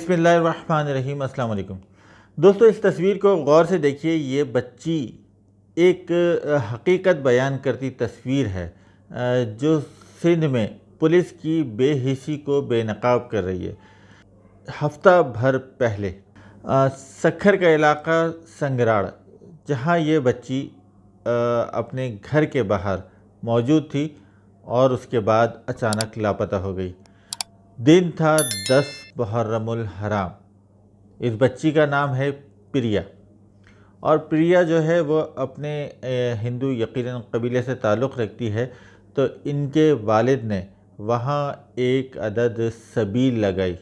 बिस्मिल्लाहिर्रहमानिर्रहीम। अस्सलाम वालेकुम। दोस्तों, इस तस्वीर को गौर से देखिए। ये बच्ची एक हकीकत बयान करती तस्वीर है जो सिंध में पुलिस की बेहिसी को बेनकाब कर रही है। हफ्ता भर पहले सखर का इलाका संगराड़, जहां ये बच्ची अपने घर के बाहर मौजूद थी और उसके बाद अचानक लापता हो गई। दिन था 10 मुहर्रमुल हराम। इस बच्ची का नाम है प्रिया, और प्रिया जो है वो अपने हिंदू यकीनन कबीले से ताल्लुक़ रखती है। तो इनके वालिद ने वहाँ एक अदद सबील लगाई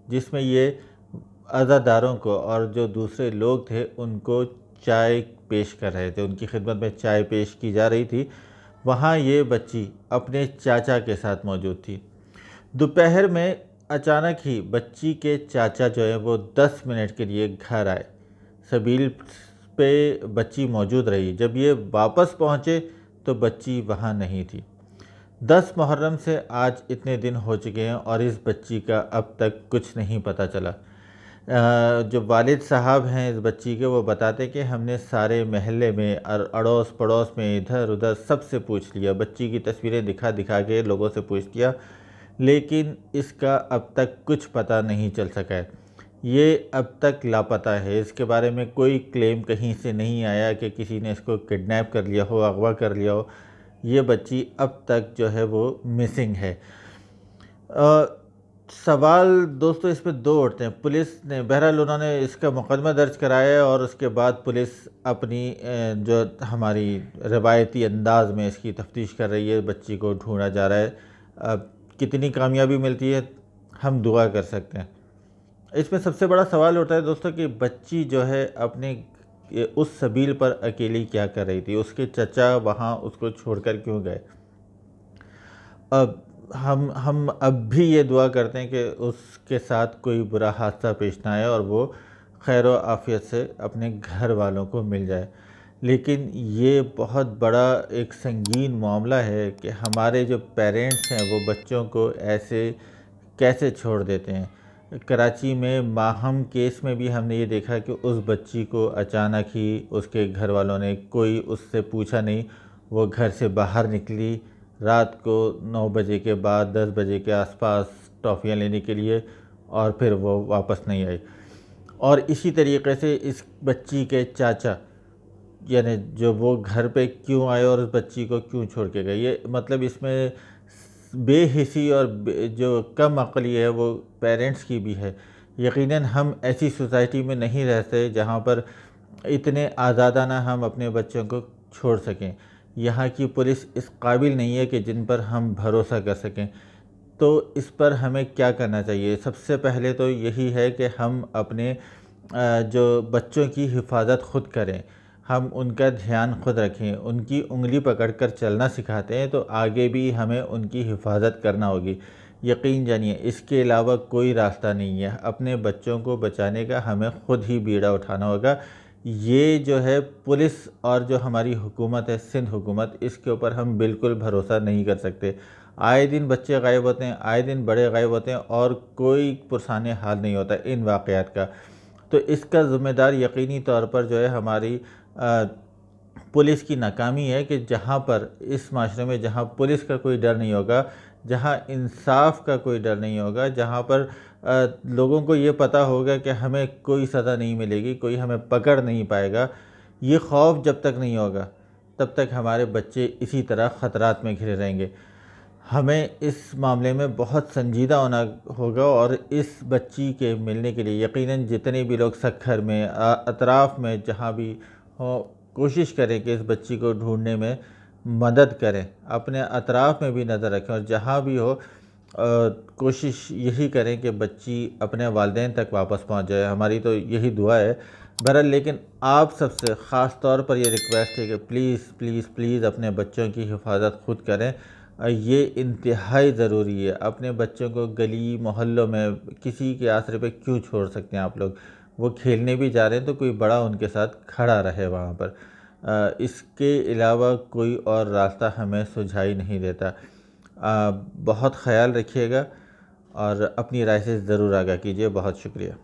जिसमें ये अज़ादारों को और जो दूसरे लोग थे उनको चाय पेश कर रहे थे, उनकी खिदमत में चाय पेश की जा रही थी। वहाँ ये बच्ची अपने चाचा के साथ मौजूद थी। दोपहर में अचानक ही बच्ची के चाचा जो है वो 10 मिनट के लिए घर आए। सबील पे बच्ची मौजूद रही। जब ये वापस पहुँचे तो बच्ची वहाँ नहीं थी। 10 मुहर्रम से आज इतने दिन हो चुके हैं और इस बच्ची का अब तक कुछ नहीं पता चला। जो वालिद साहब हैं इस बच्ची के, वो बताते कि हमने सारे महल्ले में और अड़ोस पड़ोस में इधर उधर सबसे पूछ लिया, बच्ची की तस्वीरें दिखा दिखा के लोगों से पूछ लिया, लेकिन इसका अब तक कुछ पता नहीं चल सका है। ये अब तक लापता है। इसके बारे में कोई क्लेम कहीं से नहीं आया कि किसी ने इसको किडनैप कर लिया हो, अगवा कर लिया हो। ये बच्ची अब तक जो है वो मिसिंग है। सवाल दोस्तों इस पर दो उठते हैं। पुलिस ने बहरहाल उन्होंने इसका मुकदमा दर्ज कराया और उसके बाद पुलिस अपनी जो हमारी रवायती अंदाज में इसकी तफ्तीश कर रही है। बच्ची को ढूंढा जा रहा है। अब कितनी कामयाबी मिलती है हम दुआ कर सकते हैं। इसमें सबसे बड़ा सवाल उठता है दोस्तों कि बच्ची जो है अपने उस सबील पर अकेली क्या कर रही थी। उसके चचा वहाँ उसको छोड़कर क्यों गए। अब हम अब भी ये दुआ करते हैं कि उसके साथ कोई बुरा हादसा पेश ना आए और वो खैर व आफियत से अपने घर वालों को मिल जाए। लेकिन ये बहुत बड़ा एक संगीन मामला है कि हमारे जो पेरेंट्स हैं वो बच्चों को ऐसे कैसे छोड़ देते हैं। कराची में माहम केस में भी हमने ये देखा कि उस बच्ची को अचानक ही उसके घर वालों ने, कोई उससे पूछा नहीं, वो घर से बाहर निकली रात को 9 बजे के बाद 10 बजे के आसपास टॉफ़ियाँ लेने के लिए, और फिर वो वापस नहीं आई। और इसी तरीके से इस बच्ची के चाचा यानी जो वो घर पे क्यों आए और उस बच्ची को क्यों छोड़ के गए। ये मतलब इसमें बेहिसी और जो कम अक़ली है वो पेरेंट्स की भी है। यकीनन हम ऐसी सोसाइटी में नहीं रहते जहाँ पर इतने आज़ादाना हम अपने बच्चों को छोड़ सकें। यहाँ की पुलिस इस काबिल नहीं है कि जिन पर हम भरोसा कर सकें। तो इस पर हमें क्या करना चाहिए? सबसे पहले तो यही है कि हम अपने जो बच्चों की हिफाजत ख़ुद करें, हम उनका ध्यान खुद रखें, उनकी उंगली पकड़कर चलना सिखाते हैं तो आगे भी हमें उनकी हिफाजत करना होगी। यकीन जानिए इसके अलावा कोई रास्ता नहीं है। अपने बच्चों को बचाने का हमें ख़ुद ही बीड़ा उठाना होगा। ये जो है पुलिस और जो हमारी हुकूमत है, सिंध हुकूमत, इसके ऊपर हम बिल्कुल भरोसा नहीं कर सकते। आए दिन बच्चे गायब होते हैं, आए दिन बड़े गायब होते हैं और कोई पुरसाने हाल नहीं होता इन वाक़यात का। तो इसका ज़िम्मेदार यकीनी तौर पर जो है हमारी पुलिस की नाकामी है कि जहाँ पर इस माशरे में जहाँ पुलिस का कोई डर नहीं होगा, जहाँ इंसाफ का कोई डर नहीं होगा, जहाँ पर लोगों को ये पता होगा कि हमें कोई सज़ा नहीं मिलेगी, कोई हमें पकड़ नहीं पाएगा, ये खौफ जब तक नहीं होगा तब तक हमारे बच्चे इसी तरह ख़तरात में घिरे रहेंगे। हमें इस मामले में बहुत संजीदा होना होगा और इस बच्ची के मिलने के लिए यकीनन जितने भी लोग सखर में अतराफ़ में जहाँ भी हो, कोशिश करें कि इस बच्ची को ढूंढने में मदद करें। अपने अतराफ़ में भी नज़र रखें और जहाँ भी हो कोशिश यही करें कि बच्ची अपने वालिदैन तक वापस पहुँच जाए। हमारी तो यही दुआ है। बहरहाल लेकिन आप सबसे ख़ास तौर पर यह रिक्वेस्ट है कि प्लीज़ प्लीज़ प्लीज़ अपने बच्चों की हिफाजत खुद करें। ये इंतहाई ज़रूरी है। अपने बच्चों को गली मोहल्लों में किसी के आसरे पे क्यों छोड़ सकते हैं आप लोग। वो खेलने भी जा रहे हैं तो कोई बड़ा उनके साथ खड़ा रहे वहाँ पर। इसके अलावा कोई और रास्ता हमें सुझाई नहीं देता। बहुत ख़याल रखिएगा और अपनी राय से ज़रूर आगाह कीजिए। बहुत शुक्रिया।